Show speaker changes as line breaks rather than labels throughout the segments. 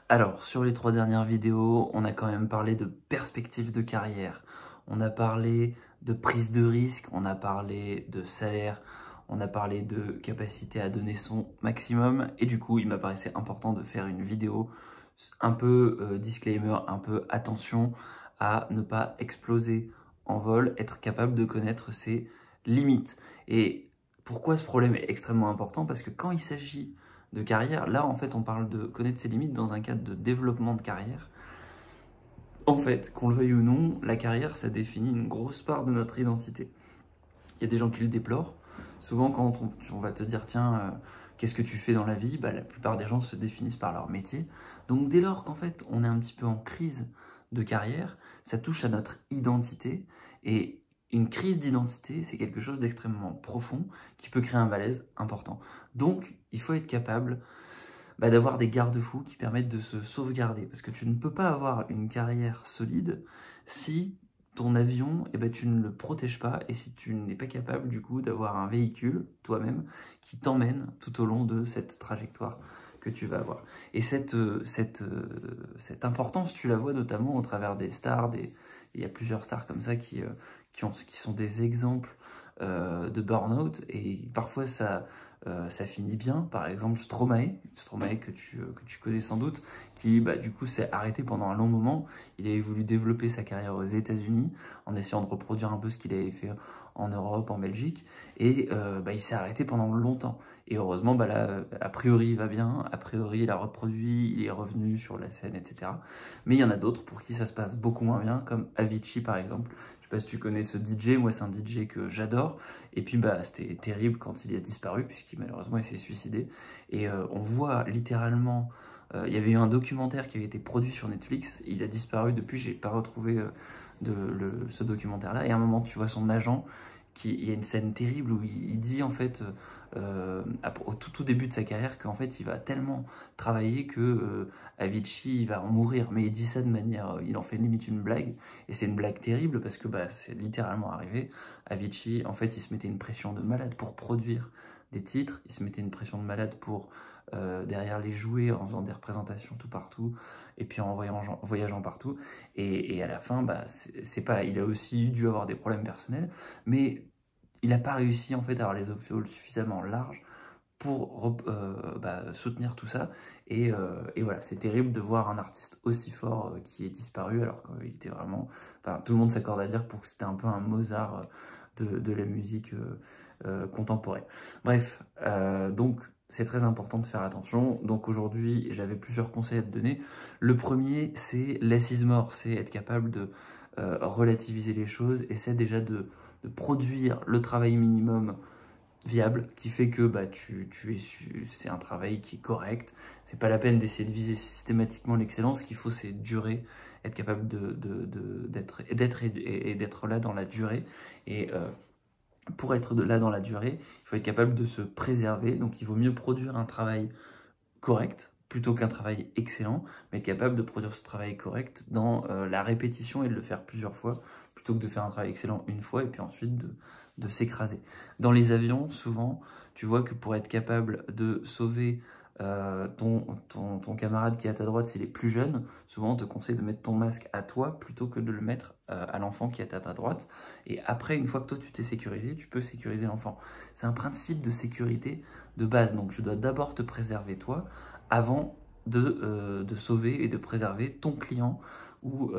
Alors, sur les 3 dernières vidéos, on a quand même parlé de perspective de carrière, on a parlé de prise de risque, on a parlé de salaire, on a parlé de capacité à donner son maximum, et du coup, il m'apparaissait important de faire une vidéo un peu disclaimer, un peu attention à ne pas exploser en vol, être capable de connaître ses limites. Et pourquoi ce problème est extrêmement important? Parce que quand il s'agit de carrière, là en fait on parle de connaître ses limites dans un cadre de développement de carrière. En fait, qu'on le veuille ou non, la carrière ça définit une grosse part de notre identité. Il y a des gens qui le déplorent. Souvent quand on va te dire tiens, qu'est-ce que tu fais dans la vie, bah, la plupart des gens se définissent par leur métier. Donc dès lors qu'en fait on est un petit peu en crise de carrière, ça touche à notre identité. Et une crise d'identité, c'est quelque chose d'extrêmement profond qui peut créer un malaise important. Donc il faut être capable d'avoir des garde-fous qui permettent de se sauvegarder. Parce que tu ne peux pas avoir une carrière solide si ton avion, tu ne le protèges pas et si tu n'es pas capable du coup d'avoir un véhicule, toi-même, qui t'emmène tout au long de cette trajectoire que tu vas avoir. Et cette importance, tu la vois notamment au travers des stars, il y a plusieurs stars comme ça qui sont des exemples de burn-out, et parfois ça finit bien. Par exemple Stromae que tu connais sans doute, qui du coup s'est arrêté pendant un long moment. Il avait voulu développer sa carrière aux États-Unis en essayant de reproduire un peu ce qu'il avait fait en Europe, en Belgique, et il s'est arrêté pendant longtemps. Et heureusement, là, a priori, il va bien, a priori, il a reproduit, il est revenu sur la scène, etc. Mais il y en a d'autres pour qui ça se passe beaucoup moins bien, comme Avicii par exemple. Je sais pas si tu connais ce DJ, moi c'est un DJ que j'adore, et puis c'était terrible quand il a disparu, puisqu'il malheureusement il s'est suicidé. Et on voit littéralement, il y avait eu un documentaire qui avait été produit sur Netflix, et il a disparu depuis, j'ai pas retrouvé ce documentaire-là, et à un moment tu vois son agent, il y a une scène terrible où il dit en fait au tout début de sa carrière qu'en fait il va tellement travailler que Avicii il va en mourir, mais il dit ça de manière, il en fait limite une blague, et c'est une blague terrible parce que c'est littéralement arrivé. Avicii en fait il se mettait une pression de malade pour produire des titres, il se mettait une pression de malade pour derrière les jouer en faisant des représentations tout partout, et puis en voyageant partout, et à la fin c'est pas, il a aussi dû avoir des problèmes personnels, mais il n'a pas réussi en fait à avoir les épaules suffisamment larges pour soutenir tout ça. Et voilà, c'est terrible de voir un artiste aussi fort qui est disparu, alors qu'il était vraiment... Enfin, tout le monde s'accorde à dire pour que c'était un peu un Mozart de la musique contemporaine. Bref, donc c'est très important de faire attention. Donc aujourd'hui, j'avais plusieurs conseils à te donner. Le premier, c'est less is more, c'est être capable de relativiser les choses, et c'est déjà de produire le travail minimum viable, qui fait que c'est un travail qui est correct. C'est pas la peine d'essayer de viser systématiquement l'excellence. Ce qu'il faut, c'est durer, être capable d'être là dans la durée. Et pour être là dans la durée, il faut être capable de se préserver. Donc il vaut mieux produire un travail correct plutôt qu'un travail excellent, mais être capable de produire ce travail correct dans la répétition et de le faire plusieurs fois, plutôt que de faire un travail excellent une fois et puis ensuite de s'écraser. Dans les avions, souvent, tu vois que pour être capable de sauver ton camarade qui est à ta droite, s'il est plus jeune, souvent on te conseille de mettre ton masque à toi plutôt que de le mettre à l'enfant qui est à ta droite. Et après, une fois que toi tu t'es sécurisé, tu peux sécuriser l'enfant. C'est un principe de sécurité de base. Donc tu dois d'abord te préserver toi avant de sauver et de préserver ton client ou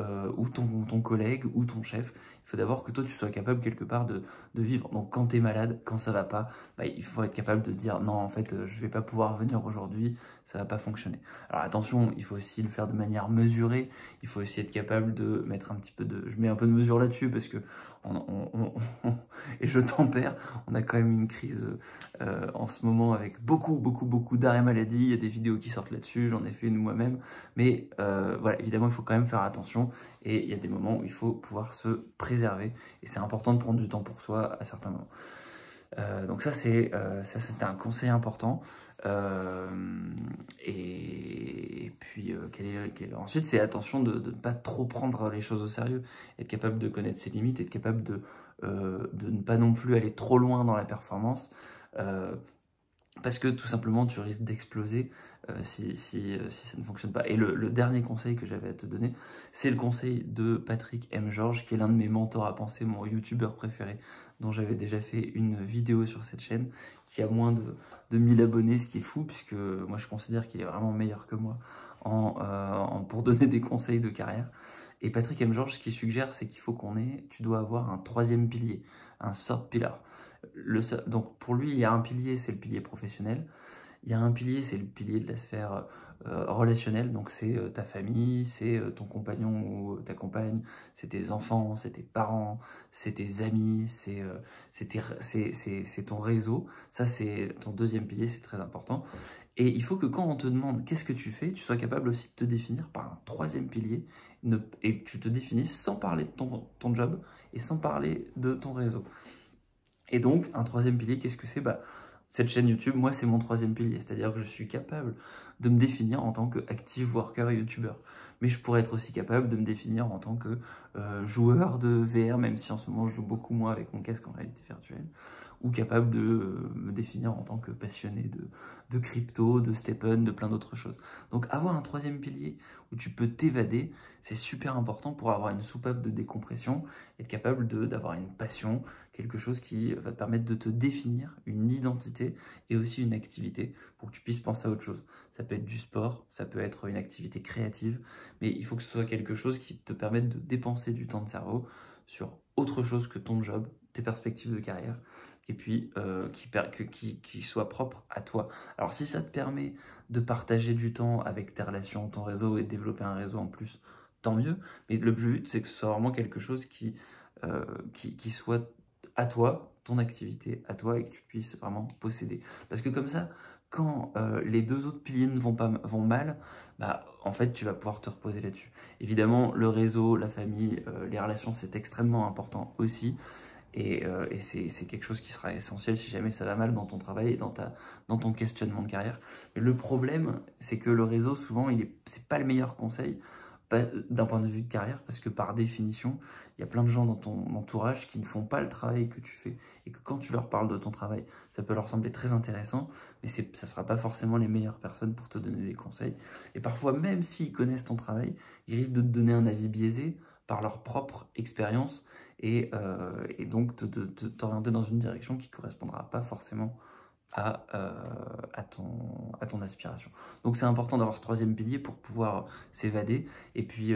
ton collègue ou ton chef. Il faut d'abord que toi tu sois capable quelque part de vivre. Donc quand tu es malade, quand ça va pas, il faut être capable de dire non, en fait je vais pas pouvoir venir aujourd'hui, ça va pas fonctionner. Alors attention, il faut aussi le faire de manière mesurée, il faut aussi être capable de mettre un petit peu de... Je mets un peu de mesure là-dessus parce que et je tempère, on a quand même une crise en ce moment avec beaucoup d'arrêts maladie. Il y a des vidéos qui sortent là-dessus, j'en ai fait une moi-même, mais voilà, évidemment il faut quand même faire attention, et il y a des moments où il faut pouvoir se préserver, et c'est important de prendre du temps pour soi à certains moments. Donc ça c'est un conseil important. Et puis ensuite c'est attention de ne pas trop prendre les choses au sérieux, être capable de connaître ses limites, être capable de ne pas non plus aller trop loin dans la performance. parce que tout simplement tu risques d'exploser si ça ne fonctionne pas. Et le dernier conseil que j'avais à te donner, c'est le conseil de Patrick M. Georges, qui est l'un de mes mentors à penser, mon youtubeur préféré, dont j'avais déjà fait une vidéo sur cette chaîne, qui a moins de 1000 abonnés, ce qui est fou, puisque moi je considère qu'il est vraiment meilleur que moi pour donner des conseils de carrière. Et Patrick M. Georges, ce qu'il suggère, c'est qu'il faut tu dois avoir un troisième pilier, un third pillar. Donc pour lui, il y a un pilier, c'est le pilier professionnel. Il y a un pilier, c'est le pilier de la sphère relationnelle. Donc c'est ta famille, c'est ton compagnon ou ta compagne, c'est tes enfants, c'est tes parents, c'est tes amis, c'est ton réseau. Ça, c'est ton deuxième pilier, c'est très important. Et il faut que quand on te demande qu'est-ce que tu fais, tu sois capable aussi de te définir par un troisième pilier et que tu te définisses sans parler de ton job et sans parler de ton réseau. Et donc, un troisième pilier, qu'est-ce que c'est? Cette chaîne YouTube, moi, c'est mon troisième pilier. C'est-à-dire que je suis capable de me définir en tant que active worker YouTuber. Mais je pourrais être aussi capable de me définir en tant que joueur de VR, même si en ce moment, je joue beaucoup moins avec mon casque en réalité virtuelle. Ou capable de me définir en tant que passionné de crypto, de Stephen, de plein d'autres choses. Donc, avoir un troisième pilier où tu peux t'évader, c'est super important pour avoir une soupape de décompression, être capable d'avoir une passion, quelque chose qui va te permettre de te définir, une identité et aussi une activité pour que tu puisses penser à autre chose. Ça peut être du sport, ça peut être une activité créative, mais il faut que ce soit quelque chose qui te permette de dépenser du temps de cerveau sur autre chose que ton job, tes perspectives de carrière, et puis qui soit propre à toi. Alors si ça te permet de partager du temps avec tes relations, ton réseau et de développer un réseau en plus, tant mieux, mais le but c'est que ce soit vraiment quelque chose qui soit à toi, ton activité à toi, et que tu puisses vraiment posséder. Parce que comme ça, quand les deux autres piliers ne vont mal, en fait, tu vas pouvoir te reposer là-dessus. Évidemment, le réseau, la famille, les relations, c'est extrêmement important aussi. Et c'est quelque chose qui sera essentiel si jamais ça va mal dans ton travail et dans ton questionnement de carrière. Mais le problème, c'est que le réseau, souvent, c'est pas le meilleur conseil d'un point de vue de carrière, parce que par définition, il y a plein de gens dans ton entourage qui ne font pas le travail que tu fais, et que quand tu leur parles de ton travail, ça peut leur sembler très intéressant, mais ça ne sera pas forcément les meilleures personnes pour te donner des conseils. Et parfois, même s'ils connaissent ton travail, ils risquent de te donner un avis biaisé par leur propre expérience, et donc t'orienter dans une direction qui ne correspondra pas forcément à ton aspiration. Donc c'est important d'avoir ce troisième pilier pour pouvoir s'évader. Et puis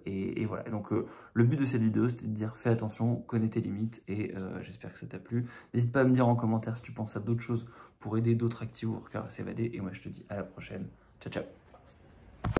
et voilà. Donc le but de cette vidéo, c'était de dire fais attention, connais tes limites, et j'espère que ça t'a plu. N'hésite pas à me dire en commentaire si tu penses à d'autres choses pour aider d'autres active workers à s'évader. Et moi je te dis à la prochaine. Ciao ciao.